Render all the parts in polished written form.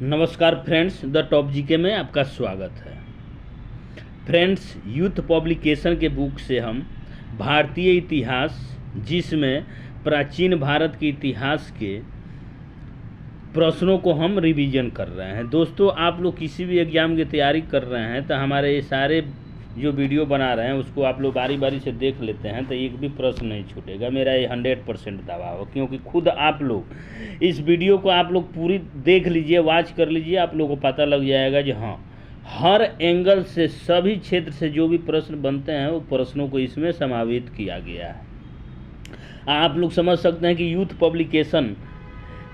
नमस्कार friends, the top GK में आपका स्वागत है। फ्रेंड्स, यूथ पब्लिकेशन के बुक से हम भारतीय इतिहास, जिसमें प्राचीन भारत के इतिहास के प्रश्नों को हम रिवीजन कर रहे हैं। दोस्तों, आप लोग किसी भी एग्ज़ाम की तैयारी कर रहे हैं तो हमारे ये सारे जो वीडियो बना रहे हैं उसको आप लोग बारी बारी से देख लेते हैं तो एक भी प्रश्न नहीं छूटेगा। मेरा ये 100% दावा हो, क्योंकि खुद आप लोग इस वीडियो को आप लोग पूरी देख लीजिए, वॉच कर लीजिए, आप लोगों को पता लग जाएगा कि हाँ, हर एंगल से सभी क्षेत्र से जो भी प्रश्न बनते हैं वो प्रश्नों को इसमें समावित किया गया है। आप लोग समझ सकते हैं कि यूथ पब्लिकेशन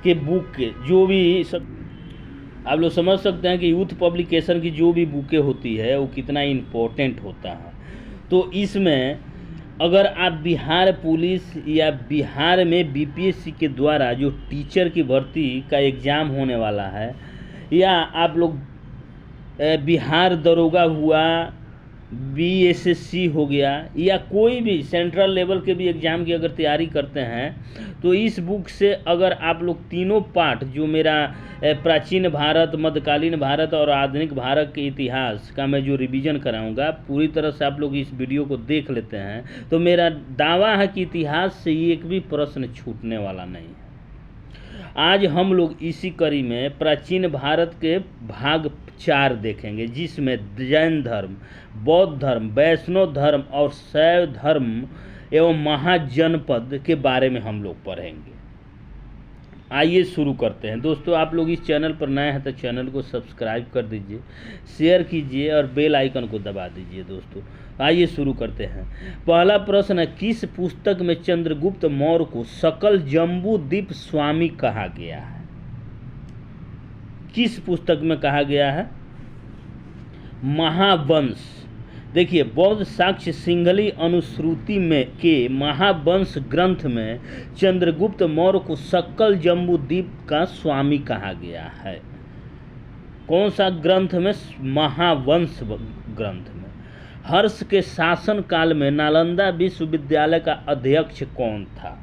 के बुक के जो भी आप लोग समझ सकते हैं कि यूथ पब्लिकेशन की जो भी बुकें होती है वो कितना इम्पोर्टेंट होता है। तो इसमें अगर आप बिहार पुलिस या बिहार में बीपीएससी के द्वारा जो टीचर की भर्ती का एग्ज़ाम होने वाला है, या आप लोग बिहार दरोगा हुआ, बीएसएससी हो गया, या कोई भी सेंट्रल लेवल के भी एग्ज़ाम की अगर तैयारी करते हैं तो इस बुक से अगर आप लोग तीनों पार्ट जो मेरा प्राचीन भारत, मध्यकालीन भारत और आधुनिक भारत के इतिहास का मैं जो रिवीजन कराऊंगा, पूरी तरह से आप लोग इस वीडियो को देख लेते हैं तो मेरा दावा है कि इतिहास से एक भी प्रश्न छूटने वाला नहीं है। आज हम लोग इसी कड़ी में प्राचीन भारत के भाग 4 देखेंगे, जिसमें जैन धर्म, बौद्ध धर्म, वैष्णव धर्म और शैव धर्म एवं महाजनपद के बारे में हम लोग पढ़ेंगे। आइए शुरू करते हैं। दोस्तों, आप लोग इस चैनल पर नए हैं तो चैनल को सब्सक्राइब कर दीजिए, शेयर कीजिए और बेल आइकन को दबा दीजिए। दोस्तों, आइए शुरू करते हैं। पहला प्रश्न है, किस पुस्तक में चंद्रगुप्त मौर्य को सकल जम्बू द्वीप स्वामी कहा गया है? किस पुस्तक में कहा गया है? महावंश। देखिए, बौद्ध साक्ष्य सिंहली अनुश्रुति में के महावंश ग्रंथ में चंद्रगुप्त मौर्य को सकल जम्बू द्वीप का स्वामी कहा गया है। कौन सा ग्रंथ में? महावंश ग्रंथ में। हर्ष के शासन काल में नालंदा विश्वविद्यालय का अध्यक्ष कौन था?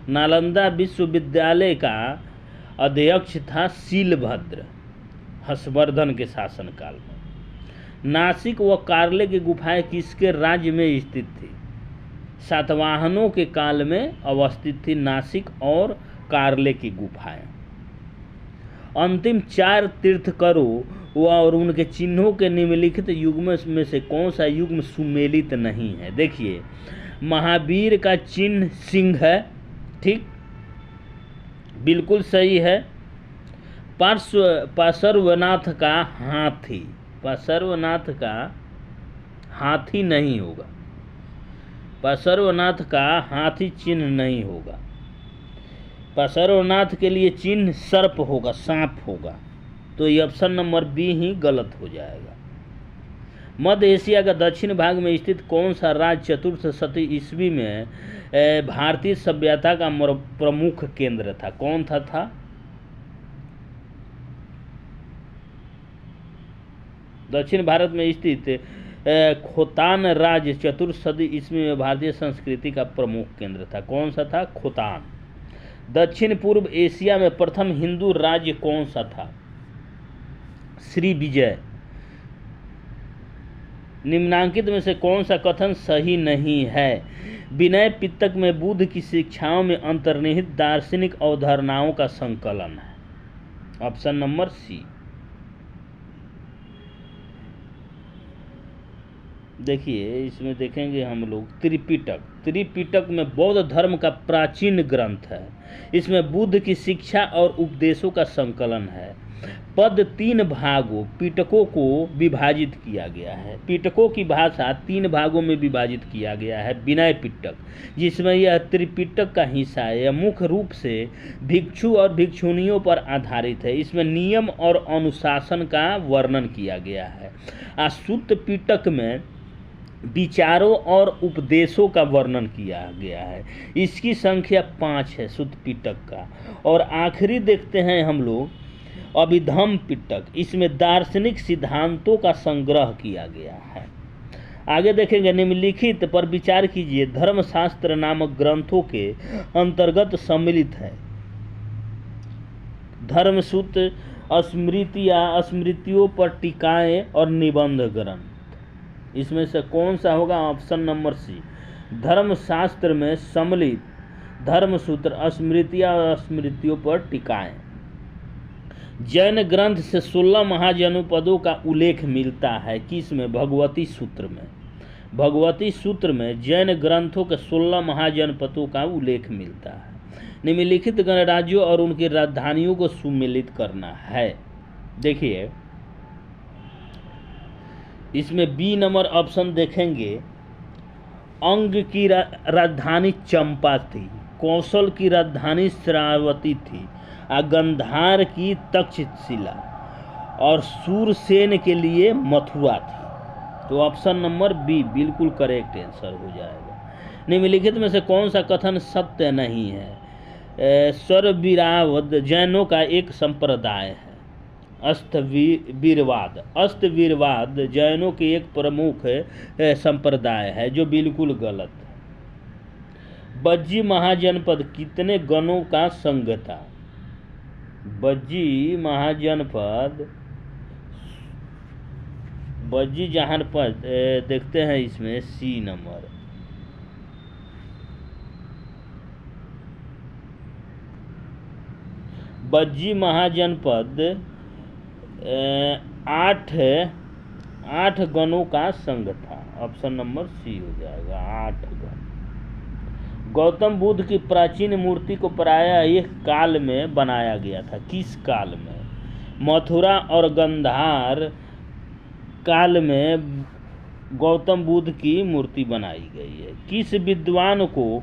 नालंदा विश्वविद्यालय का अध्यक्ष था शीलभद्र, हर्षवर्धन के शासन काल में। नासिक व कार्ले की गुफाएं किसके राज्य में स्थित थी? सातवाहनों के काल में अवस्थित थी नासिक और कार्ले की गुफाएं। अंतिम 4 तीर्थंकरों और उनके चिन्हों के निम्नलिखित युग्म में से कौन सा युग्म सुमेलित नहीं है? देखिए, महावीर का चिन्ह सिंह है, ठीक, बिल्कुल सही है। पार्श्वनाथ का हाथी, पार्श्वनाथ का हाथी नहीं होगा, पार्श्वनाथ का हाथी चिन्ह नहीं होगा। पार्श्वनाथ के लिए चिन्ह सर्प होगा, सांप होगा। तो ये ऑप्शन नंबर बी ही गलत हो जाएगा। मध्य एशिया का दक्षिण भाग में स्थित कौन सा राज्य चतुर्थ शती ईस्वी में भारतीय सभ्यता का प्रमुख केंद्र था? कौन था? दक्षिण भारत में स्थित खोतान राज्य चतुर्थ शती ईस्वी में भारतीय संस्कृति का प्रमुख केंद्र था। कौन सा था? खोतान। दक्षिण पूर्व एशिया में प्रथम हिंदू राज्य कौन सा था? श्री विजय। निम्नांकित में से कौन सा कथन सही नहीं है? विनय पिटक में बुद्ध की शिक्षाओं में अंतर्निहित दार्शनिक अवधारणाओं का संकलन है। Option number C. देखिए, इसमें देखेंगे हम लोग त्रिपिटक। त्रिपिटक में बौद्ध धर्म का प्राचीन ग्रंथ है। इसमें बुद्ध की शिक्षा और उपदेशों का संकलन है। पद 3 भागों पिटकों को विभाजित किया गया है। पिटकों की भाषा 3 भागों में विभाजित किया गया है। विनय पिटक, जिसमें यह त्रिपिटक का हिस्सा है, यह मुख्य रूप से भिक्षु और भिक्षुणियों पर आधारित है। इसमें नियम और अनुशासन का वर्णन किया गया है। सूत्त पिटक में विचारों और उपदेशों का वर्णन किया गया है। इसकी संख्या 5 है सूत्त पिटक का। और आखिरी देखते हैं हम लोग अभिधम्म पिटक। इसमें दार्शनिक सिद्धांतों का संग्रह किया गया है। आगे देखेंगे, निम्नलिखित पर विचार कीजिए धर्मशास्त्र नामक ग्रंथों के अंतर्गत सम्मिलित है। धर्मसूत्र स्मृतियाँ, स्मृतियों पर टीकाएं और निबंध ग्रंथ। इसमें से कौन सा होगा? Option number C. धर्मशास्त्र में सम्मिलित धर्मसूत्र, स्मृतियाँ और स्मृतियों पर टीकाएं। जैन ग्रंथ से 16 महाजनपदों का उल्लेख मिलता है किसमें? भगवती सूत्र में। भगवती सूत्र में जैन ग्रंथों के 16 महाजनपदों का उल्लेख मिलता है। निम्नलिखित गणराज्यों और उनकी राजधानियों को सुमेलित करना है। देखिए इसमें बी नंबर ऑप्शन देखेंगे। अंग की राजधानी चंपा थी, कौशल की राजधानी श्रावती थी, गंधार की तक्षशिला और सूरसेन के लिए मथुरा थी। तो ऑप्शन नंबर बी बिल्कुल करेक्ट आंसर हो जाएगा। निम्नलिखित में से कौन सा कथन सत्य नहीं है? सर्ववीरावद जैनों का एक संप्रदाय है। अस्तवीरवाद, अस्तवीरवाद जैनों की एक प्रमुख संप्रदाय है, जो बिल्कुल गलत है। बज्जी महाजनपद कितने गणों का संघ था? बज्जी महाजनपद, बज्जी जनपद देखते हैं इसमें सी नंबर। बज्जी महाजनपद 8 गणों का संघ था। ऑप्शन नंबर सी हो जाएगा, 8 गण। गौतम बुद्ध की प्राचीन मूर्ति को प्रायः एक काल में बनाया गया था। किस काल में? मथुरा और गंधार काल में गौतम बुद्ध की मूर्ति बनाई गई है। किस विद्वान को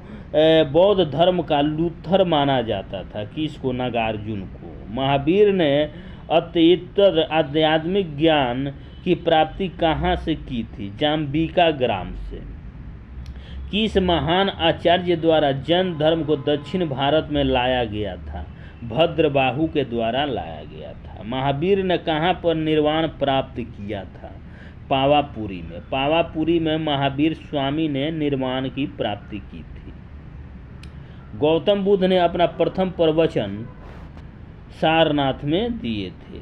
बौद्ध धर्म का लूथर माना जाता था? किसको? नागार्जुन को। महावीर ने अतीतर आध्यात्मिक ज्ञान की प्राप्ति कहाँ से की थी? जाम्बिका ग्राम से। किस महान आचार्य द्वारा जैन धर्म को दक्षिण भारत में लाया गया था? भद्रबाहु के द्वारा लाया गया था। महावीर ने कहाँ पर निर्वाण प्राप्त किया था? पावापुरी में। पावापुरी में महावीर स्वामी ने निर्वाण की प्राप्ति की थी। गौतम बुद्ध ने अपना प्रथम प्रवचन सारनाथ में दिए थे।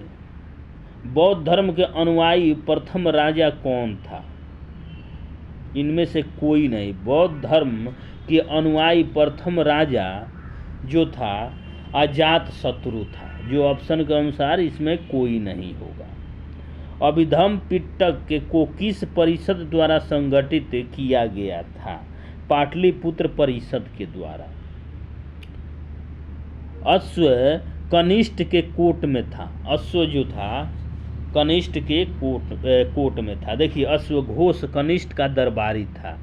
बौद्ध धर्म के अनुयायी प्रथम राजा कौन था? इनमें से कोई नहीं। बौद्ध धर्म के अनुयायी प्रथम राजा जो था अजात शत्रु था, जो ऑप्शन के अनुसार इसमें कोई नहीं होगा। अभिधम पिटक को किस परिषद द्वारा संगठित किया गया था? पाटलिपुत्र परिषद के द्वारा। अश्व कनिष्ठ के कोट में था। अश्व जो था कनिष्ठ के कोट में था। देखिए अश्वघोष कनिष्ठ का दरबारी था।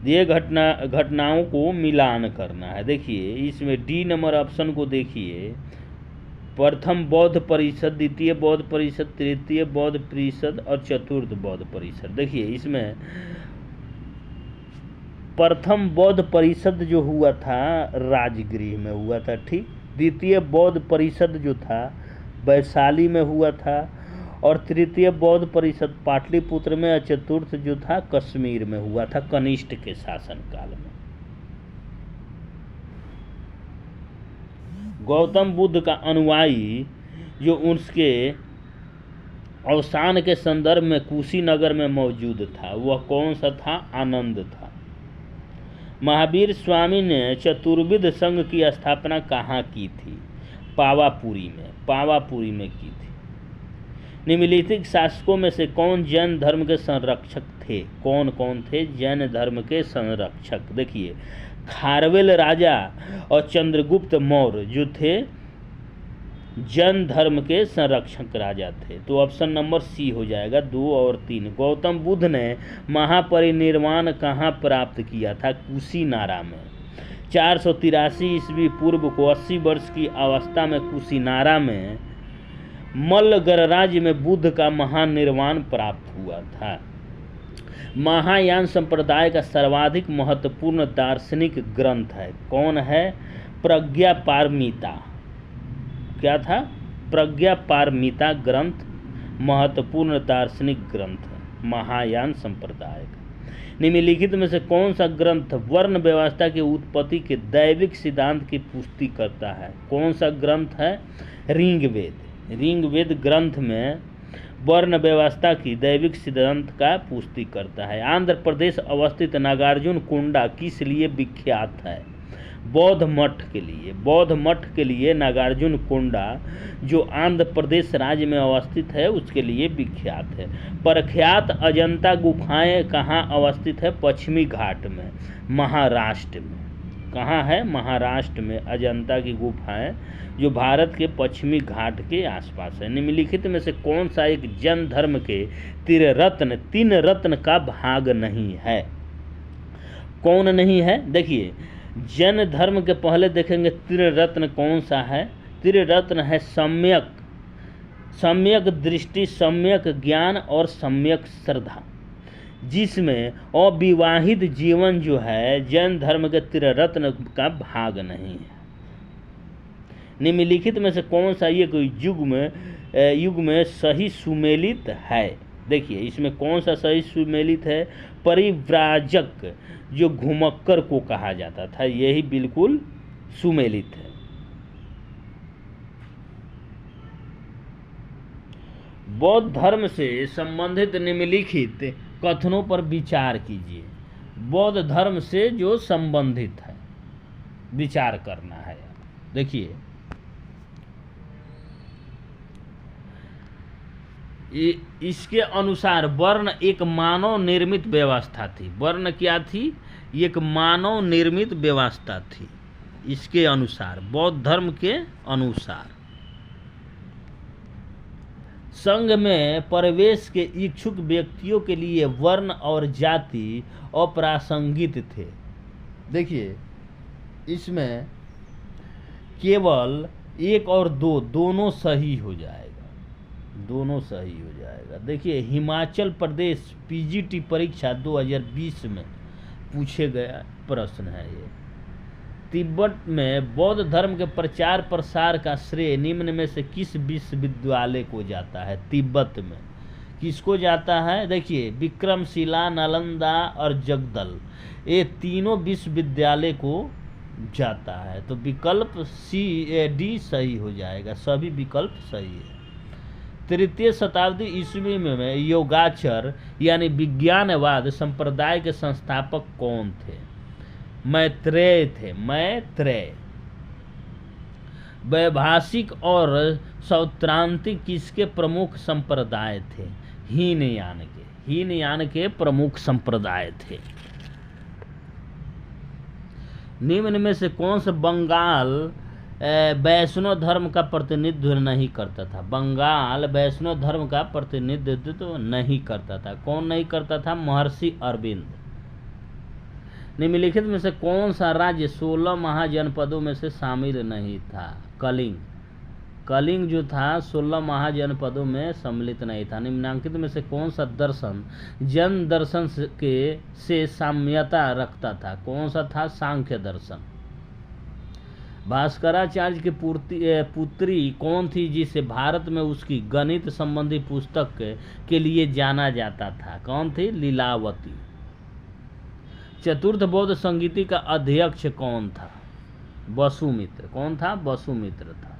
ये घटनाओं को मिलान करना है। देखिए इसमें डी नंबर ऑप्शन को देखिए। प्रथम बौद्ध परिषद, द्वितीय बौद्ध परिषद, तृतीय बौद्ध परिषद और चतुर्थ बौद्ध परिषद। देखिए इसमें प्रथम बौद्ध परिषद जो हुआ था राजगृह में हुआ था, ठीक। द्वितीय बौद्ध परिषद जो था वैशाली में हुआ था और तृतीय बौद्ध परिषद पाटलिपुत्र में और चतुर्थ जो था कश्मीर में हुआ था कनिष्ठ के शासनकाल में। गौतम बुद्ध का अनुयायी जो उसके अवसान के संदर्भ में कुशीनगर में मौजूद था वह कौन सा था? आनंद था। महावीर स्वामी ने चतुर्विध संघ की स्थापना कहाँ की थी? पावापुरी में। पावापुरी में की थी। निम्नलिखित शासकों में से कौन जैन धर्म के संरक्षक थे? कौन कौन थे जैन धर्म के संरक्षक? देखिए खारवेल राजा और चंद्रगुप्त मौर्य जो थे जैन धर्म के संरक्षक राजा थे। तो ऑप्शन नंबर सी हो जाएगा, 2 और 3। गौतम बुद्ध ने महापरिनिर्वाण कहाँ प्राप्त किया था? कुशीनारा में। 483 ईस्वी पूर्व को 80 वर्ष की अवस्था में कुशीनारा में मल्ल गणराज्य में बुद्ध का महानिर्वाण प्राप्त हुआ था। महायान संप्रदाय का सर्वाधिक महत्वपूर्ण दार्शनिक ग्रंथ है कौन है? प्रज्ञापारमिता। क्या था? प्रज्ञापारमिता ग्रंथ महत्वपूर्ण दार्शनिक ग्रंथ है महायान संप्रदाय का। निम्नलिखित में से कौन सा ग्रंथ वर्ण व्यवस्था की उत्पत्ति के दैविक सिद्धांत की पुष्टि करता है? कौन सा ग्रंथ है? ऋग्वेद। ऋग्वेद ग्रंथ में वर्ण व्यवस्था की दैविक सिद्धांत का पुष्टि करता है। आंध्र प्रदेश अवस्थित नागार्जुन कोंडा किस लिए विख्यात है? बौद्ध मठ के लिए। बौद्ध मठ के लिए नागार्जुन कोंडा जो आंध्र प्रदेश राज्य में अवस्थित है उसके लिए विख्यात है। प्रख्यात अजंता गुफाएं कहाँ अवस्थित है? पश्चिमी घाट में, महाराष्ट्र में। कहाँ है? महाराष्ट्र में अजंता की गुफाएं जो भारत के पश्चिमी घाट के आसपास है। निम्नलिखित में से कौन सा एक जैन धर्म के तीन रत्न का भाग नहीं है? कौन नहीं है? देखिए, जैन धर्म के पहले देखेंगे त्रिरत्न कौन सा है। त्रिरत्न है सम्यक दृष्टि, सम्यक ज्ञान और सम्यक श्रद्धा, जिसमें अविवाहित जीवन जो है जैन धर्म के त्रिरत्न का भाग नहीं है। निम्नलिखित में से कौन सा ये कोई युग में सही सुमेलित है? देखिए, इसमें कौन सा सही सुमेलित है? परिव्राजक जो घुमक्कर को कहा जाता था, यही बिल्कुल सुमेलित है। बौद्ध धर्म से संबंधित निम्नलिखित कथनों पर विचार कीजिए। बौद्ध धर्म से जो संबंधित है विचार करना है। देखिए, इसके अनुसार वर्ण एक मानव निर्मित व्यवस्था थी। वर्ण क्या थी? एक मानव निर्मित व्यवस्था थी। इसके अनुसार, बौद्ध धर्म के अनुसार, संघ में प्रवेश के इच्छुक व्यक्तियों के लिए वर्ण और जाति अप्रासंगिक थे। देखिए, इसमें केवल 1 और 2 दोनों सही हो जाएगा, दोनों सही हो जाएगा। देखिए, हिमाचल प्रदेश पीजीटी परीक्षा 2020 में पूछे गया प्रश्न है ये। तिब्बत में बौद्ध धर्म के प्रचार प्रसार का श्रेय निम्न में से किस विश्वविद्यालय को जाता है? तिब्बत में किसको जाता है? देखिए, विक्रमशिला, नालंदा और जगदल, ये तीनों विश्वविद्यालय को जाता है। तो विकल्प डी सही हो जाएगा, सभी विकल्प सही है। तृतीय शताब्दी ईस्वी में योगाचार यानी विज्ञानवाद संप्रदाय के संस्थापक कौन थे? मैत्रेय थे। मैत्रेय। वैभाषिक और सौत्रांतिक किसके प्रमुख संप्रदाय थे? हीनयान के प्रमुख संप्रदाय थे। निम्न में से कौन सा बंगाल वैष्णव धर्म का प्रतिनिधित्व नहीं करता था? बंगाल वैष्णव धर्म का प्रतिनिधित्व नहीं करता था। कौन नहीं करता था? महर्षि अरविंद। निम्नलिखित में से कौन सा राज्य 16 महाजनपदों में से शामिल नहीं था? कलिंग। कलिंग जो था 16 महाजनपदों में सम्मिलित नहीं था। निम्नांकित में से कौन सा दर्शन जैन दर्शन से साम्यता रखता था? कौन सा था? सांख्य दर्शन। भास्कराचार्य की पुत्री कौन थी जिसे भारत में उसकी गणित संबंधी पुस्तक के लिए जाना जाता था? कौन थी? लीलावती। चतुर्थ बौद्ध संगीति का अध्यक्ष कौन था? वसुमित्र। कौन था? वसुमित्र था।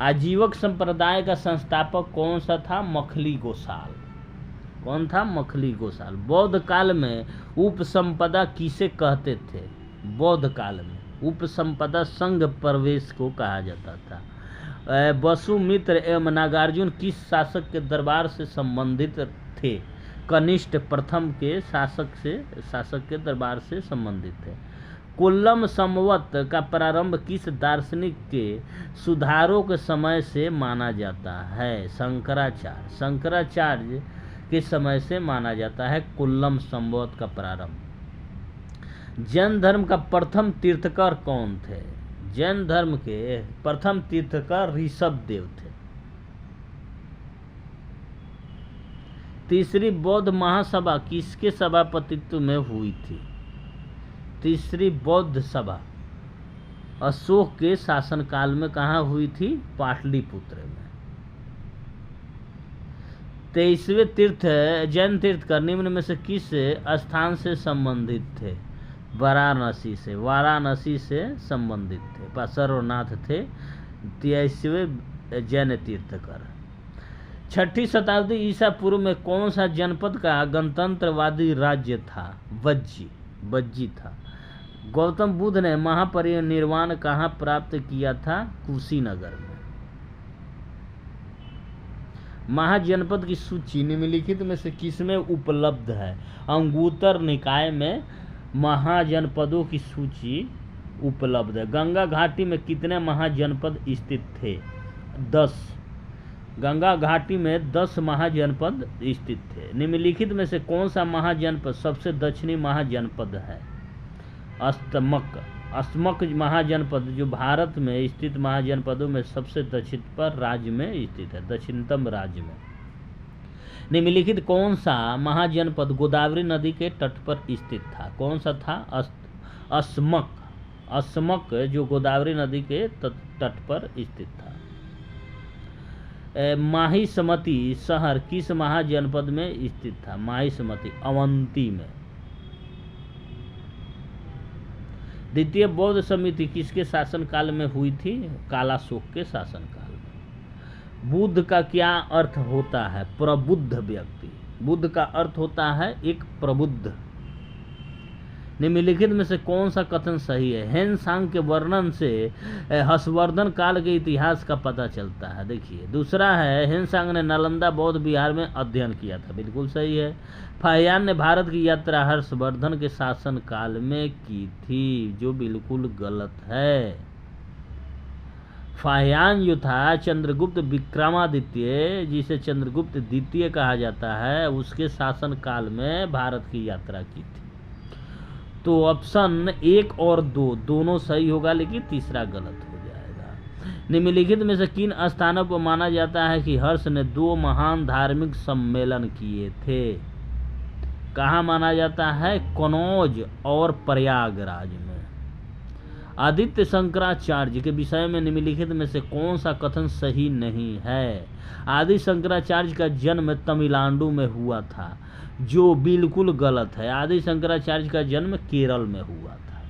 आजीवक संप्रदाय का संस्थापक कौन सा था? मखली गोसाल। कौन था? मखली गोसाल। बौद्ध काल में उपसंपदा किसे कहते थे? बौद्ध काल में उपसंपदा संघ प्रवेश को कहा जाता था। वसुमित्र एवं नागार्जुन किस शासक के दरबार से संबंधित थे? कनिष्ठ प्रथम के शासक के दरबार से संबंधित थे। कोल्लम संवत का प्रारंभ किस दार्शनिक के सुधारों के समय से माना जाता है? शंकराचार्य। शंकराचार्य के समय से माना जाता है कोल्लम संवत का प्रारंभ। जैन धर्म का प्रथम तीर्थकर कौन थे? जैन धर्म के प्रथम तीर्थकर ऋषभदेव थे। तीसरी बौद्ध महासभा किसके सभापतित्व में हुई थी? तीसरी बौद्ध सभा अशोक के शासनकाल में कहाँ हुई थी? पाटलिपुत्र में। 23वें तीर्थ जैन तीर्थकर निम्न में से किस स्थान से संबंधित थे? वाराणसी से संबंधित थे। पार्श्वनाथ थे 23वें जैन तीर्थकर। 6ठी शताब्दी ईसा पूर्व में कौन सा जनपद का गणतंत्रवादी राज्य था? वज्जी था। गौतम बुद्ध ने महापरिनिर्वाण कहाँ प्राप्त किया था? कुशीनगर में। महाजनपद की सूची निम्नलिखित में से किसमें उपलब्ध है? अंगुत्तर निकाय में महाजनपदों की सूची उपलब्ध है। गंगा घाटी में कितने महाजनपद स्थित थे? 10। गंगा घाटी में 10 महाजनपद स्थित थे। निम्नलिखित में से कौन सा महाजनपद सबसे दक्षिणी महाजनपद है? अस्मक महाजनपद जो भारत में स्थित महाजनपदों में सबसे दक्षिण पर राज्य में स्थित है, दक्षिणतम राज्य में। निम्नलिखित कौन सा महाजनपद गोदावरी नदी के तट पर स्थित था? कौन सा था? अस्मक जो गोदावरी नदी के तट पर स्थित था। माहिष्मती शहर किस महाजनपद में स्थित था? माहिष्मती अवंती में। द्वितीय बौद्ध समिति किसके शासनकाल में हुई थी? कालाशोक के शासनकाल में। बुद्ध का क्या अर्थ होता है? प्रबुद्ध व्यक्ति। बुद्ध का अर्थ होता है एक प्रबुद्ध। निम्नलिखित में से कौन सा कथन सही है? हेनसांग के वर्णन से हर्षवर्धन काल के इतिहास का पता चलता है। देखिए, दूसरा है हेनसांग ने नालंदा बौद्ध विहार में अध्ययन किया था। बिल्कुल सही है। फाहियान ने भारत की यात्रा हर्षवर्धन के शासन काल में की थी, जो बिल्कुल गलत है। फाहियान जो था चंद्रगुप्त विक्रमादित्य, जिसे चंद्रगुप्त द्वितीय कहा जाता है, उसके शासन काल में भारत की यात्रा की थी। तो ऑप्शन 1 और 2 दोनों सही होगा, लेकिन तीसरा गलत हो जाएगा। निम्नलिखित में से किन स्थानों पर माना जाता है कि हर्ष ने 2 महान धार्मिक सम्मेलन किए थे? कहाँ माना जाता है? कनौज और प्रयागराज में। आदित्य शंकराचार्य के विषय में निम्नलिखित में से कौन सा कथन सही नहीं है? आदि शंकराचार्य का जन्म तमिलनाडु में हुआ था, जो बिल्कुल गलत है। आदि शंकराचार्य का जन्म केरल में हुआ था।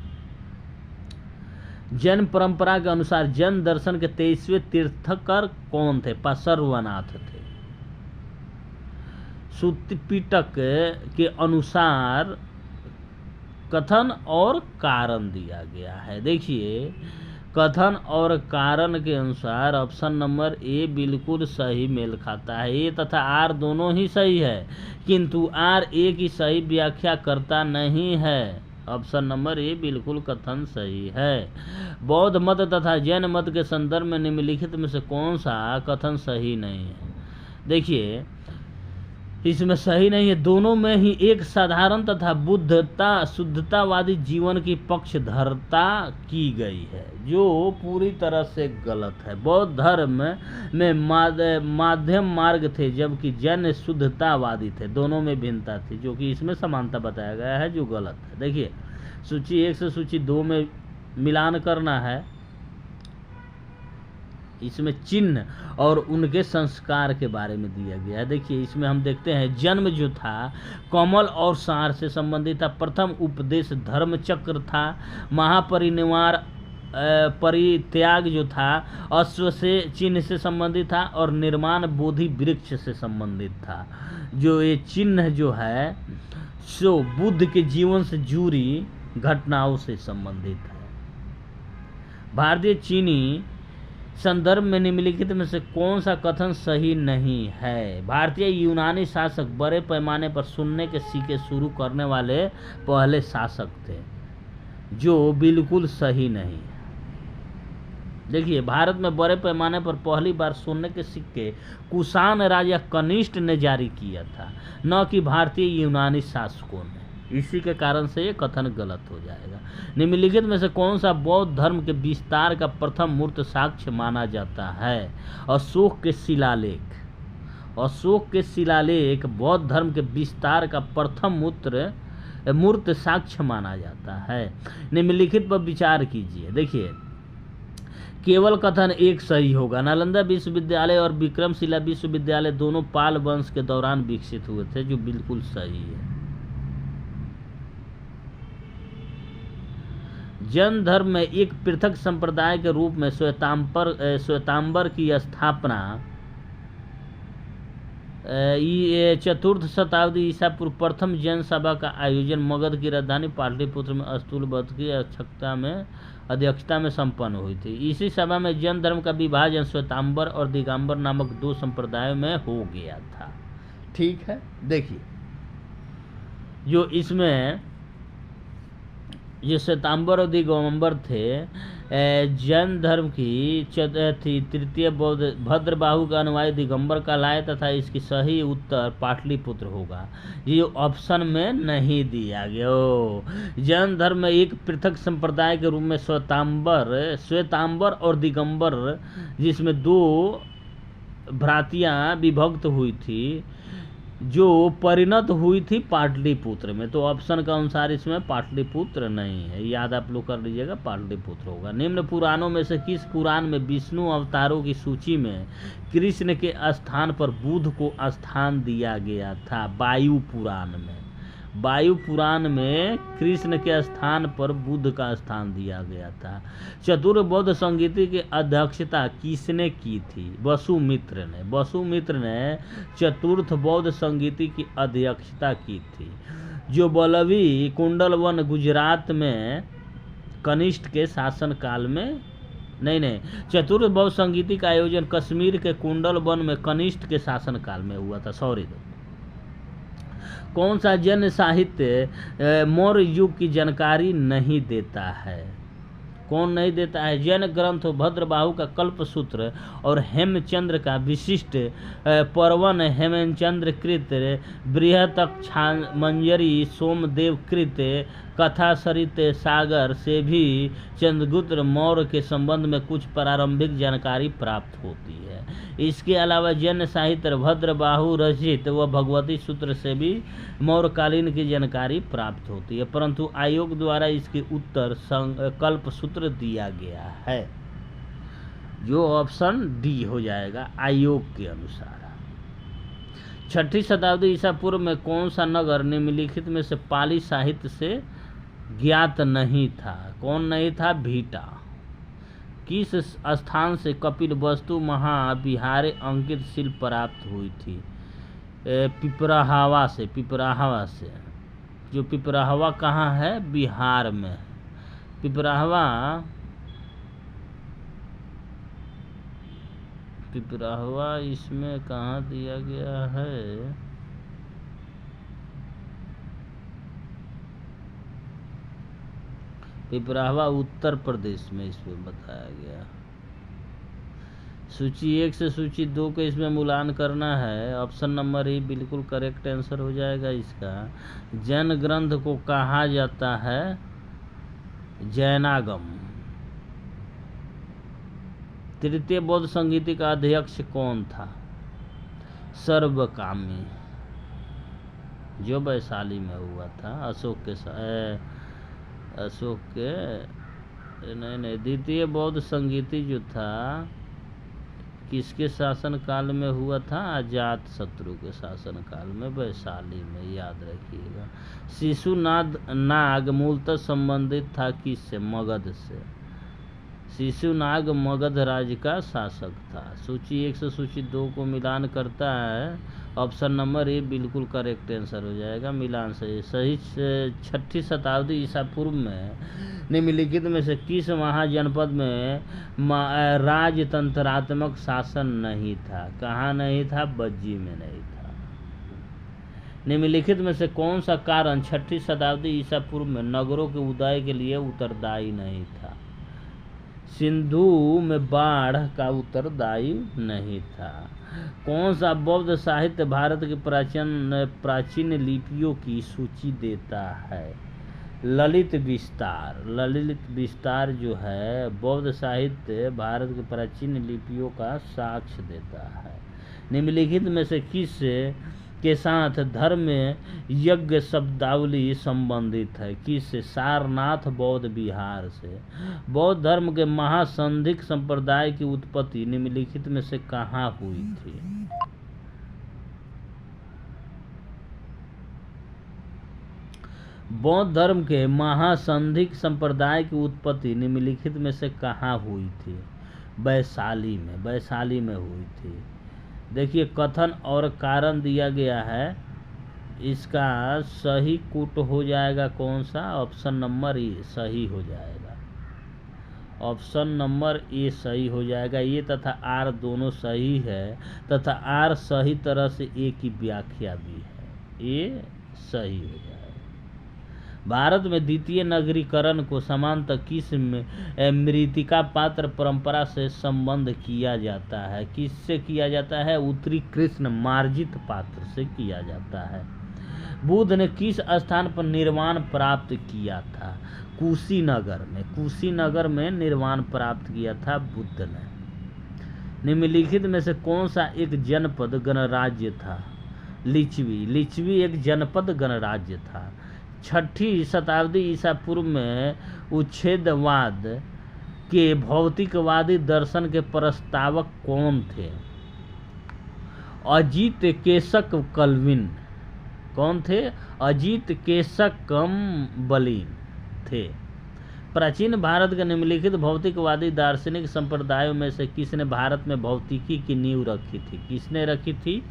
जैन परंपरा के अनुसार जैन दर्शन के 23वें तीर्थकर कौन थे? पार्श्वनाथ थे। सूत्र पिटक के अनुसार कथन और कारण दिया गया है। देखिए, कथन और कारण के अनुसार ऑप्शन नंबर ए बिल्कुल सही मेल खाता है। ए तथा आर दोनों ही सही है, किंतु आर ए की सही व्याख्या करता नहीं है। ऑप्शन नंबर ए बिल्कुल कथन सही है। बौद्ध मत तथा जैन मत के संदर्भ में निम्नलिखित में से कौन सा कथन सही नहीं है? देखिए, इसमें सही नहीं है। दोनों में ही एक साधारण तथा शुद्धतावादी जीवन की पक्षधरता की गई है, जो पूरी तरह से गलत है। बौद्ध धर्म में माध्यम मार्ग थे, जबकि जैन शुद्धतावादी थे। दोनों में भिन्नता थी, जो कि इसमें समानता बताया गया है, जो गलत है। देखिए, सूची 1 से सूची 2 में मिलान करना है। इसमें चिन्ह और उनके संस्कार के बारे में दिया गया है। देखिए, इसमें हम देखते हैं जन्म जो था कमल और सार से संबंधित था। प्रथम उपदेश धर्म चक्र था। महापरिनिर्वाण परित्याग जो था अश्व से चिन्ह से संबंधित था, और निर्माण बोधि वृक्ष से संबंधित था। जो ये चिन्ह जो है सो बुद्ध के जीवन से जुड़ी घटनाओं से संबंधित है। भारतीय चीनी संदर्भ में निम्नलिखित में से कौन सा कथन सही नहीं है? भारतीय यूनानी शासक बड़े पैमाने पर सुनने के सिक्के शुरू करने वाले पहले शासक थे, जो बिल्कुल सही नहीं है। देखिए, भारत में बड़े पैमाने पर पहली बार सोने के सिक्के कुषाण राजा कनिष्ठ ने जारी किया था, न कि भारतीय यूनानी शासकों ने। इसी के कारण से ये कथन गलत हो जाएगा। निम्नलिखित में से कौन सा बौद्ध धर्म के विस्तार का प्रथम मूर्त साक्ष्य माना जाता है? अशोक के शिलालेख। अशोक के शिलालेख बौद्ध धर्म के विस्तार का प्रथम मूर्त साक्ष्य माना जाता है। निम्नलिखित पर विचार कीजिए। देखिए, केवल कथन एक सही होगा। नालंदा विश्वविद्यालय और विक्रमशिला विश्वविद्यालय दोनों पाल वंश के दौरान विकसित हुए थे, जो बिल्कुल सही है। जैन धर्म में एक पृथक संप्रदाय के रूप में श्वेतांबर की स्थापना चतुर्थ शताब्दी ईसा पूर्व प्रथम जैन सभा का आयोजन मगध की राजधानी पाटलिपुत्र में स्थूलबद्ध की अध्यक्षता में संपन्न हुई थी। इसी सभा में जैन धर्म का विभाजन श्वेतांबर और दिगंबर नामक दो संप्रदायों में हो गया था। ठीक है, देखिए जो इसमें जो श्वेतांबर और दिगंबर थे, जैन धर्म की तृतीय बौद्ध भद्रबाहु का अनुयायी दिगंबर कहलाए तथा इसकी सही उत्तर पाटलिपुत्र होगा। ये ऑप्शन में नहीं दिया गया। जैन धर्म में एक पृथक संप्रदाय के रूप में श्वेतांबर और दिगंबर, जिसमें दो भ्रातियां विभक्त हुई थी, जो परिणत हुई थी पाटलिपुत्र में। तो ऑप्शन के अनुसार इसमें पाटलिपुत्र नहीं है, याद आप लोग कर लीजिएगा, पाटलिपुत्र होगा। निम्न पुराणों में से किस पुराण में विष्णु अवतारों की सूची में कृष्ण के स्थान पर बुध को स्थान दिया गया था? वायु पुराण में। वायु पुराण में कृष्ण के स्थान पर बुध का स्थान दिया गया था। चतुर्थ बौद्ध संगीति की अध्यक्षता किसने की थी? वसुमित्र ने। वसुमित्र ने चतुर्थ बौद्ध संगीति की अध्यक्षता की थी, जो बलवी कुंडलवन गुजरात में कनिष्ठ के शासनकाल में नहीं चतुर्थ बौद्ध संगीति का आयोजन कश्मीर के कुंडलवन में कनिष्ठ के शासनकाल में हुआ था। सॉरी, कौन सा जैन साहित्य मौर्य युग की जानकारी नहीं देता है? कौन नहीं देता है? जैन ग्रंथ भद्रबाहु का कल्पसूत्र और हेमचंद्र का विशिष्ट पर्वन, हेमचंद्र कृत बृहत्क्षामंजरी, सोमदेव कृत कथा सरित सागर से भी चंद्रगुप्त मौर्य के संबंध में कुछ प्रारंभिक जानकारी प्राप्त होती है। इसके अलावा जैन साहित्य भद्रबाहु रचित व भगवती सूत्र से भी मौर्यकालीन की जानकारी प्राप्त होती है, परंतु आयोग द्वारा इसके उत्तर कल्पसूत्र दिया गया है, जो ऑप्शन डी हो जाएगा आयोग के अनुसार। छठी शताब्दी ईसा पूर्व में कौन सा नगर निम्नलिखित में से पाली साहित्य से ज्ञात नहीं था? कौन नहीं था? भीटा। किस स्थान से कपिल वस्तु महाविहारे अंकित शिल्प प्राप्त हुई थी? पिपराहवा से। पिपराहवा से। जो पिपराहवा कहाँ है? बिहार में। पिपराहवा इसमें कहाँ दिया गया है? पिपराहवा उत्तर प्रदेश में इसमें बताया गया। सूची 1 से सूची 2 को इसमें मूल्यांकन करना है। ऑप्शन नंबर ए बिल्कुल करेक्ट आंसर हो जाएगा इसका। जैन ग्रंथ को कहा जाता है जैनागम। तृतीय बौद्ध संगीति का अध्यक्ष कौन था? सर्वकामी, जो वैशाली में हुआ था अशोक के नहीं द्वितीय बौद्ध संगीति जो था किसके शासन काल में हुआ था? अजात शत्रु के शासन काल में, वैशाली में, याद रखिएगा। शिशुनाग नाग मूलतः संबंधित था किससे? मगध से। शिशुनाग मगध राज्य का शासक था। सूची 1 से सूची 2 को मिलान करता है। ऑप्शन नंबर ए बिल्कुल करेक्ट आंसर हो जाएगा। मिलान सही। छठी शताब्दी ईसा पूर्व में निम्नलिखित में से किस महाजनपद में राजतंत्रात्मक शासन नहीं था? कहाँ नहीं था? बज्जी में नहीं था। निम्नलिखित में से कौन सा कारण छठी शताब्दी ईसा पूर्व में नगरों के उदय के लिए उत्तरदायी नहीं था? सिंधु में बाढ़ का उत्तरदायी नहीं था। कौन सा बौद्ध साहित्य भारत के प्राचीन लिपियों की सूची देता है? ललित विस्तार। ललित विस्तार जो है बौद्ध साहित्य भारत के प्राचीन लिपियों का साक्ष्य देता है। निम्नलिखित में से किस के साथ धर्म यज्ञ शब्दावली संबंधित है। किससे? सारनाथ बौद्ध विहार से। बौद्ध धर्म के महासंधिक संप्रदाय की उत्पत्ति निम्नलिखित में से कहाँ हुई थी? बौद्ध धर्म के महासंधिक संप्रदाय की उत्पत्ति निम्नलिखित में से कहाँ हुई थी? वैशाली में। वैशाली में हुई थी। देखिए, कथन और कारण दिया गया है। इसका सही कूट हो जाएगा कौन सा? ऑप्शन नंबर ए सही हो जाएगा। ऑप्शन नंबर ए सही हो जाएगा। ए तथा आर दोनों सही है तथा आर सही तरह से ए की व्याख्या भी है। ए सही हो जाएगा। भारत में द्वितीय नगरीकरण को समानतः किस मृतिका पात्र परंपरा से संबंध किया जाता है? किससे किया जाता है? उत्तरी कृष्ण मार्जित पात्र से किया जाता है। बुद्ध ने किस स्थान पर निर्वाण प्राप्त किया था? कुशीनगर में। कुशीनगर में निर्वाण प्राप्त किया था बुद्ध ने। निम्नलिखित में से कौन सा एक जनपद गणराज्य था? लिच्छवी। लिच्छवी एक जनपद गणराज्य था। 6ठी शताब्दी ईसा पूर्व में उच्छेदवाद के भौतिकवादी दर्शन के प्रस्तावक कौन थे? अजीत केशक कल्विन। कौन थे? अजीत केशक बलिन थे। प्राचीन भारत के निम्नलिखित भौतिकवादी दार्शनिक संप्रदायों में से किसने भारत में भौतिकी की नींव रखी थी? किसने रखी थी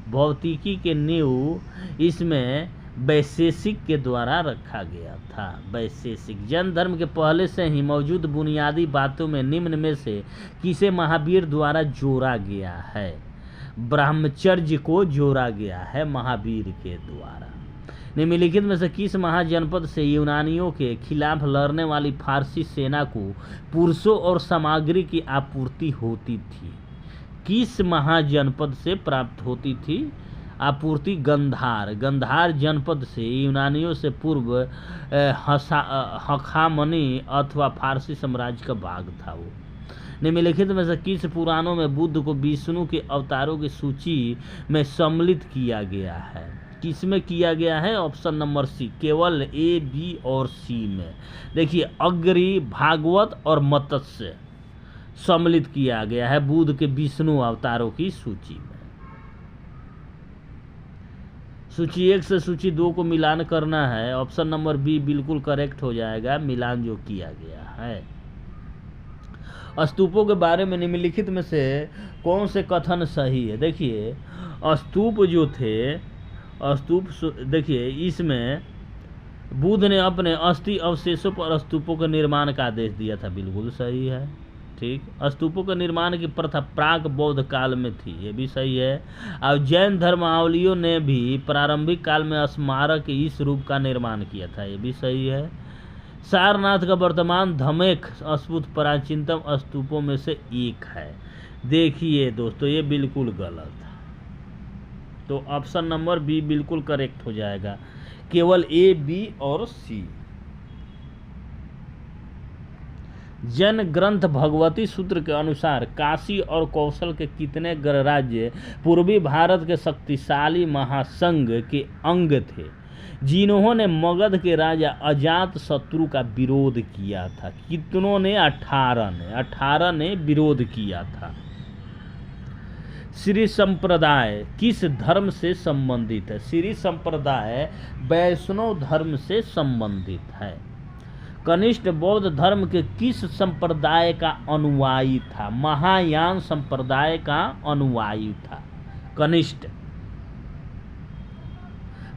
भौतिकी की नींव? इसमें वैशेषिक के द्वारा रखा गया था। वैशेषिक। जैन धर्म के पहले से ही मौजूद बुनियादी बातों में निम्न में से किसे महावीर द्वारा जोड़ा गया है? ब्रह्मचर्य को जोड़ा गया है महावीर के द्वारा। निम्नलिखित में से किस महाजनपद से यूनानियों के खिलाफ लड़ने वाली फारसी सेना को पुरुषों और सामग्री की आपूर्ति होती थी? किस महाजनपद से प्राप्त होती थी आपूर्ति? गंधार। गंधार जनपद से यूनानियों से पूर्व हखामनी अथवा फारसी साम्राज्य का भाग था वो। निम्नलिखित में से किस पुराणों में बुद्ध को विष्णु के अवतारों की सूची में सम्मिलित किया गया है? किसमें किया गया है? ऑप्शन नंबर सी केवल ए, बी और सी में। देखिए, अग्नि, भागवत और मत्स्य सम्मिलित किया गया है बुद्ध के विष्णु अवतारों की सूची में। सूची 1 से सूची 2 को मिलान करना है। ऑप्शन नंबर बी बिल्कुल करेक्ट हो जाएगा, मिलान जो किया गया है। स्तूपों के बारे में निम्नलिखित में से कौन से कथन सही है? देखिए, स्तूप जो थे, स्तूप देखिए, इसमें बुद्ध ने अपने अस्थि अवशेषों पर स्तूपों के निर्माण का आदेश दिया था। बिल्कुल सही है। ठीक। स्तूपों के निर्माण की प्रथा प्राक बौद्ध काल में थी। ये भी सही है। और जैन धर्मावलियों ने भी प्रारंभिक काल में स्मारक इस रूप का निर्माण किया था। ये भी सही है। सारनाथ का वर्तमान धमेख स्फुट प्राचीनतम स्तूपों में से एक है। देखिए दोस्तों, ये बिल्कुल गलत है। तो ऑप्शन नंबर बी बिल्कुल करेक्ट हो जाएगा। केवल ए, बी और सी। जैन ग्रंथ भगवती सूत्र के अनुसार काशी और कौशल के कितने गणराज्य पूर्वी भारत के शक्तिशाली महासंघ के अंग थे, जिन्होंने मगध के राजा अजात शत्रु का विरोध किया था? कितनों ने? 18 ने विरोध किया था। श्री संप्रदाय किस धर्म से संबंधित है? श्री संप्रदाय वैष्णव धर्म से संबंधित है। कनिष्ठ बौद्ध धर्म के किस संप्रदाय का अनुयायी था? महायान संप्रदाय का अनुयायी था कनिष्ठ।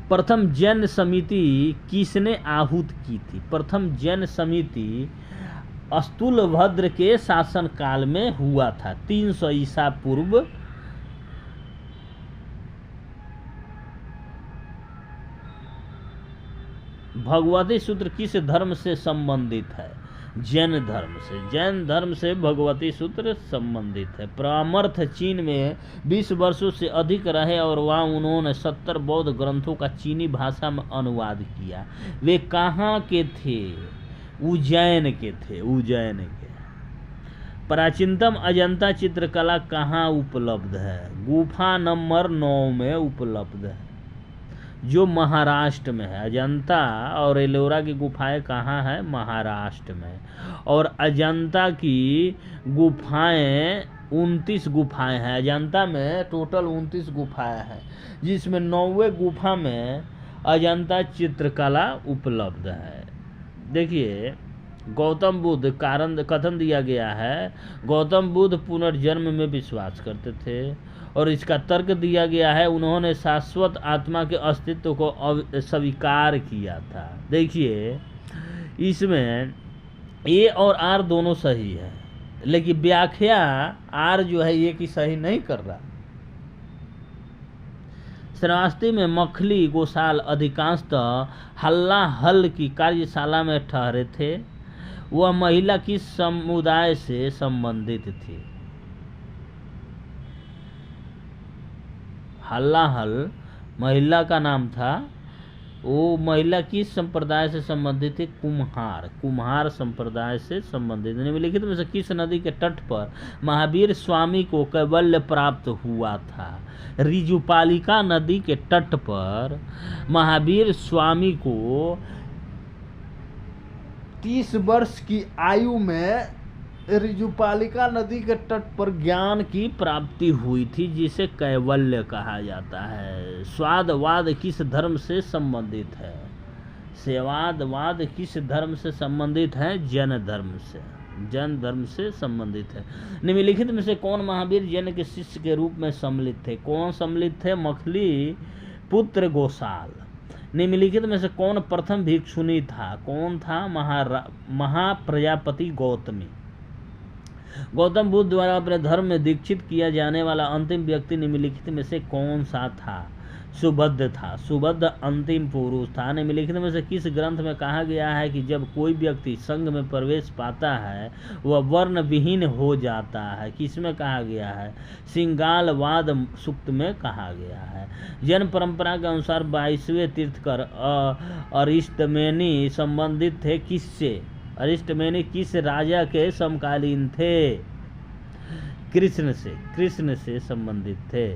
प्रथम जैन समिति किसने आहूत की थी? प्रथम जैन समिति स्तूलभद्र के शासनकाल में हुआ था, 300 ईसा पूर्व। भगवती सूत्र किस धर्म से संबंधित है? जैन धर्म से। जैन धर्म से भगवती सूत्र संबंधित है। परामर्थ चीन में 20 वर्षों से अधिक रहे और वहाँ उन्होंने 70 बौद्ध ग्रंथों का चीनी भाषा में अनुवाद किया। वे कहाँ के थे? उज्जैन के थे। उज्जैन के। प्राचीनतम अजंता चित्रकला कहाँ उपलब्ध है? गुफा नंबर 9 में उपलब्ध है, जो महाराष्ट्र में है। अजंता और एलोरा की गुफाएं कहाँ है? महाराष्ट्र में। और अजंता की गुफाएं 29 गुफाएं हैं। अजंता में टोटल 29 गुफाएं हैं, जिसमें 9वें गुफा में अजंता चित्रकला उपलब्ध है। देखिए, गौतम बुद्ध कारण कथन दिया गया है, गौतम बुद्ध पुनर्जन्म में विश्वास करते थे, और इसका तर्क दिया गया है उन्होंने शाश्वत आत्मा के अस्तित्व को स्वीकार किया था। देखिए, इसमें ए और आर दोनों सही है, लेकिन व्याख्या आर जो है ये की सही नहीं कर रहा। श्रावस्ती में मखली गोसाल अधिकांशतः हल्ला हल की कार्यशाला में ठहरे थे। वह महिला किस समुदाय से संबंधित थी? हल्ला हल महिला का नाम था। वो महिला किस संप्रदाय से संबंधित थी? कुम्हार संप्रदाय से संबंधित। निम्नलिखित में से किस नदी के तट पर महावीर स्वामी को कैवल्य प्राप्त हुआ था? ऋजुपालिका नदी के तट पर महावीर स्वामी को 30 वर्ष की आयु में ऋजुपालिका नदी के तट पर ज्ञान की प्राप्ति हुई थी, जिसे कैवल्य कहा जाता है। स्वादवाद किस धर्म से संबंधित है? सेवादवाद किस धर्म से संबंधित है? जैन धर्म से। जैन धर्म से संबंधित है। निम्नलिखित में से कौन महावीर जैन के शिष्य के रूप में सम्मिलित थे? कौन सम्मिलित थे? मखली पुत्र गोसाल। निम्नलिखित में से कौन प्रथम भिक्षुनी था? कौन था? महाप्रजापति गौतमी। गौतम बुद्ध द्वारा अपने धर्म में दीक्षित किया जाने वाला अंतिम व्यक्ति निम्नलिखित में से कौन सा था? सुबद्ध था। सुबद्ध अंतिम पुरुष था। निम्नलिखित में से किस ग्रंथ में कहा गया है कि जब कोई व्यक्ति संघ में प्रवेश पाता है वह वर्ण विहीन हो जाता है? किसमें कहा गया है? सिंगालवाद सूक्त में कहा गया है। जैन परंपरा के अनुसार 22वें तीर्थकर अरिष्टमेनी संबंधित थे किससे? अरिष्टमेनी किस राजा के समकालीन थे? कृष्ण से संबंधित थे।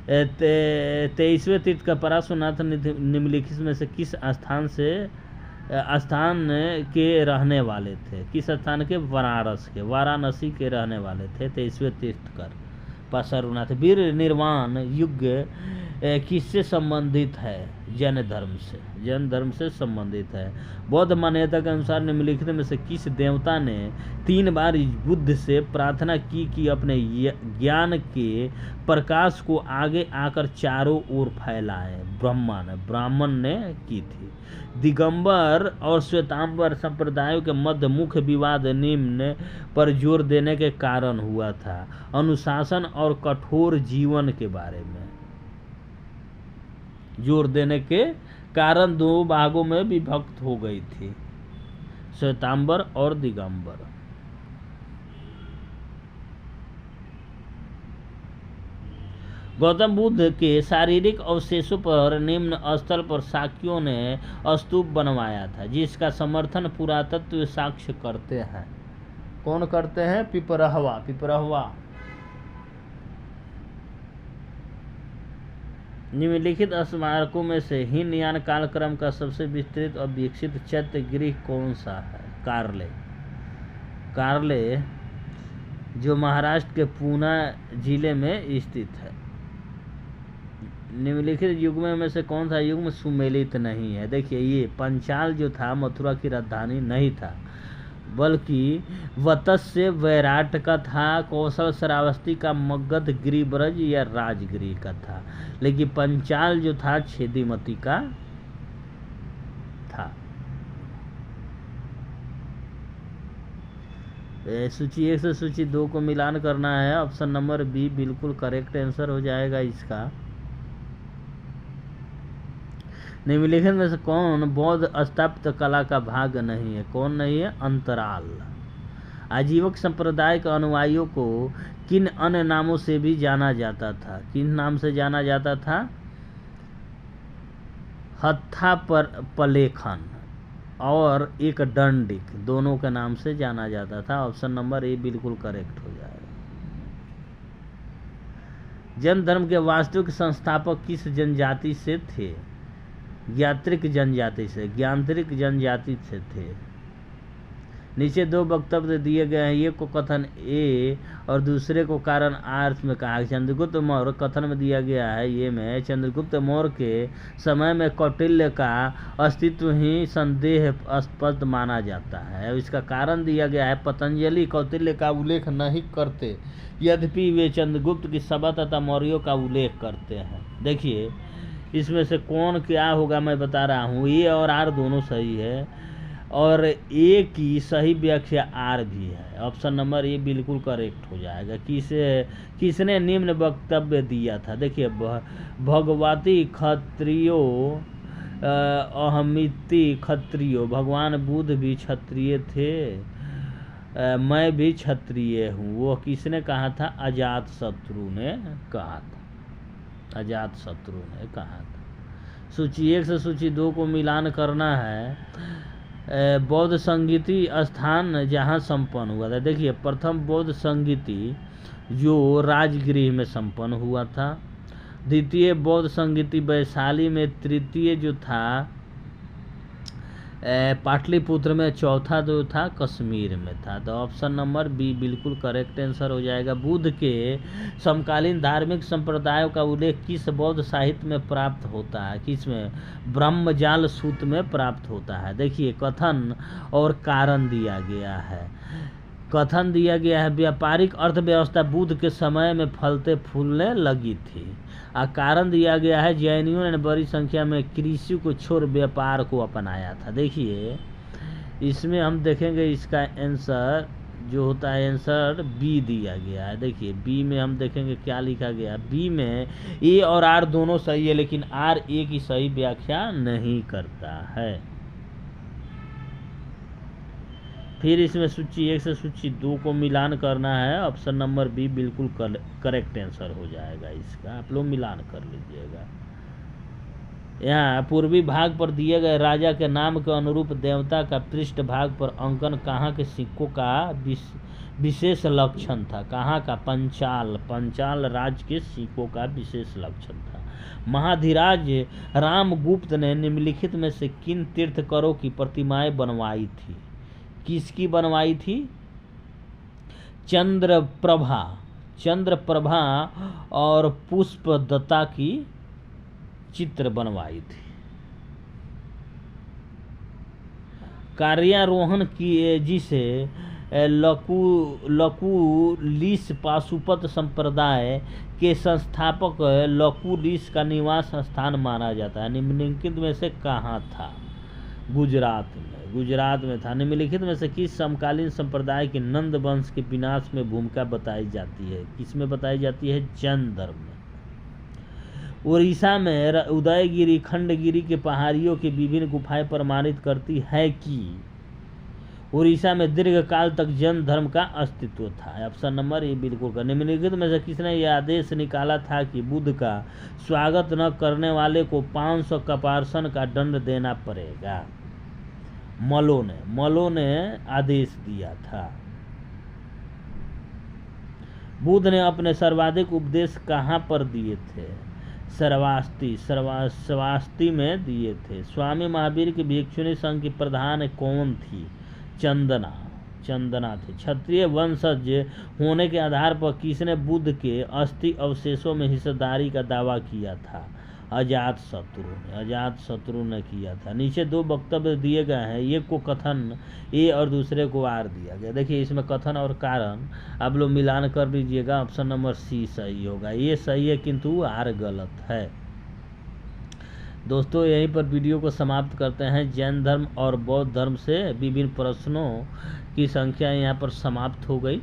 23वें तीर्थ का पराशुनाथ निम्नलिखित में से किस स्थान के रहने वाले थे? किस स्थान के? वाराणसी के रहने वाले थे 23वें तीर्थकर पार्श्वनाथ। वीर निर्वाण युग किससे संबंधित है? जैन धर्म से संबंधित है। बौद्ध मान्यता के अनुसार निम्नलिखित में से किस देवता ने 3 बार बुद्ध से प्रार्थना की कि अपने ज्ञान के प्रकाश को आगे आकर चारों ओर फैलाए? ब्राह्मण ने की थी। दिगंबर और श्वेतांबर संप्रदायों के मध्य मुख्य विवाद निम्न पर जोर देने के कारण हुआ था। अनुशासन और कठोर जीवन के बारे में जोर देने के कारण 2 भागों में विभक्त हो गई थी, श्वेतांबर और दिगंबर। गौतम बुद्ध के शारीरिक अवशेषों पर निम्न स्थल पर शाक्यों ने स्तूप बनवाया था, जिसका समर्थन पुरातत्व साक्ष्य करते हैं। कौन करते हैं? पिपरहवा। निम्नलिखित स्मारकों में से हीनयान कालक्रम का सबसे विस्तृत और विकसित चैत्य गृह कौन सा है? कार्ले जो महाराष्ट्र के पूना जिले में स्थित है। निम्नलिखित युग्म में से कौन सा युग्म सुमेलित नहीं है? देखिए, ये पंचाल जो था मथुरा की राजधानी नहीं था, बल्कि वत्स्य वैराट का था। कौशल श्रावस्ती का मगध गिरिब्रज या राजगिरी का था। लेकिन पंचाल जो था छेदीमती का था। सूची 1 से सूची 2 को मिलान करना है। ऑप्शन नंबर बी बिल्कुल करेक्ट आंसर हो जाएगा इसका। निम्नलिखित में से कौन बौद्ध स्थापत्य कला का भाग नहीं है? कौन नहीं है? अंतराल। आजीवक संप्रदाय के अनुयायियों को किन अन्य नामों से भी जाना जाता था? किन नाम से जाना जाता था? हत्था पलेखन, और एक दंडिक, दोनों के नाम से जाना जाता था। ऑप्शन नंबर ए बिल्कुल करेक्ट हो जाएगा। जैन धर्म के वास्तविक संस्थापक किस जनजाति से थे? ज्ञात्रिक जनजाति से, ज्ञांत्रिक जनजाति से थे। नीचे दो वक्तव्य दिए गए हैं, एक को कथन ए और दूसरे को कारण आर्थ में कहा। चंद्रगुप्त मौर्य कथन में दिया गया है ये में, चंद्रगुप्त मौर्य के समय में कौटिल्य का अस्तित्व ही संदेहास्पद माना जाता है। इसका कारण दिया गया है, पतंजलि कौटिल्य का उल्लेख नहीं करते, यद्यपि वे चंद्रगुप्त की सभा तथा मौर्यों का उल्लेख करते हैं। देखिए इसमें से कौन क्या होगा मैं बता रहा हूँ। ए और आर दोनों सही है और ए की सही व्याख्या आर भी है। ऑप्शन नंबर ए बिल्कुल करेक्ट हो जाएगा। किसने निम्न वक्तव्य दिया था? देखिए भगवती क्षत्रियो अहमिति क्षत्रियो, भगवान बुद्ध भी क्षत्रिय थे, मैं भी क्षत्रिय हूँ, वो किसने कहा था? अजात शत्रु ने कहा था। अजात शत्रु ने कहा था। सूची 1 से सूची 2 को मिलान करना है। बौद्ध संगीति स्थान जहाँ संपन्न हुआ था। देखिए प्रथम बौद्ध संगीति जो राजगृह में संपन्न हुआ था, द्वितीय बौद्ध संगीति वैशाली में, तृतीय जो था पाटलिपुत्र में, चौथा जो था कश्मीर में था। तो ऑप्शन नंबर बी बिल्कुल करेक्ट आंसर हो जाएगा। बुद्ध के समकालीन धार्मिक संप्रदायों का उल्लेख किस बौद्ध साहित्य में प्राप्त होता है? किसमें? ब्रह्मजाल सूत्र में प्राप्त होता है। देखिए कथन और कारण दिया गया है। कथन दिया गया है, व्यापारिक अर्थव्यवस्था बुद्ध के समय में फलते फूलने लगी थी। कारण दिया गया है, जैनियों ने बड़ी संख्या में कृषि को छोड़ व्यापार को अपनाया था। देखिए इसमें हम देखेंगे इसका आंसर जो होता है, आंसर बी दिया गया है। देखिए बी में हम देखेंगे क्या लिखा गया। बी में ए और आर दोनों सही है, लेकिन आर ए की सही व्याख्या नहीं करता है। फिर इसमें सूची 1 से सूची 2 को मिलान करना है। ऑप्शन नंबर बी बिल्कुल करेक्ट आंसर हो जाएगा इसका। आप लोग मिलान कर लीजिएगा। यहाँ पूर्वी भाग पर दिए गए राजा के नाम के अनुरूप देवता का पृष्ठ भाग पर अंकन कहाँ के सिक्कों का विशेष लक्षण था? कहाँ का? पंचाल राज्य के सिक्कों का विशेष लक्षण था। महाधिराज रामगुप्त ने निम्नलिखित में से किन तीर्थकरों की प्रतिमाएं बनवाई थी? किसकी बनवाई थी? चंद्रप्रभा और पुष्पदत्ता की चित्र बनवाई थी। कार्यारोहण की जिसे लकुलिश पाशुपत संप्रदाय के संस्थापक लकुलिश का निवास स्थान माना जाता है। निम्नलिखित में से कहाँ था? गुजरात में था। निम्नलिखित में से किस समकालीन संप्रदाय के नंद वंश के विनाश में भूमिका बताई जाती है? किसमें बताई जाती है? जैन धर्म में। उड़ीसा में उदयगिरी खंडगिरी के पहाड़ियों की विभिन्न गुफाएं प्रमाणित करती है कि उड़ीसा में दीर्घ काल तक जैन धर्म का अस्तित्व था। ऑप्शन नंबर ए बिल्कुल का। निम्नलिखित में से किसने यह आदेश निकाला था कि बुद्ध का स्वागत न करने वाले को 500 कपार्सन का दंड देना पड़ेगा? मलो ने आदेश दिया था। बुद्ध ने अपने सर्वाधिक उपदेश कहाँ पर दिए थे? श्रावस्ती में दिए थे। स्वामी महावीर की भिक्षुणी संघ की प्रधान कौन थी? चंदना थे। क्षत्रिय वंशज होने के आधार पर किसने बुद्ध के अस्थि अवशेषों में हिस्सेदारी का दावा किया था? अजात शत्रु ने किया था। नीचे 2 वक्तव्य दिए गए हैं, एक को कथन ए और दूसरे को आर दिया गया। देखिए इसमें कथन और कारण आप लोग मिलान कर लीजिएगा। ऑप्शन नंबर सी सही होगा। ये सही है किंतु आर गलत है। दोस्तों यहीं पर वीडियो को समाप्त करते हैं। जैन धर्म और बौद्ध धर्म से विभिन्न प्रश्नों की संख्या यहाँ पर समाप्त हो गई।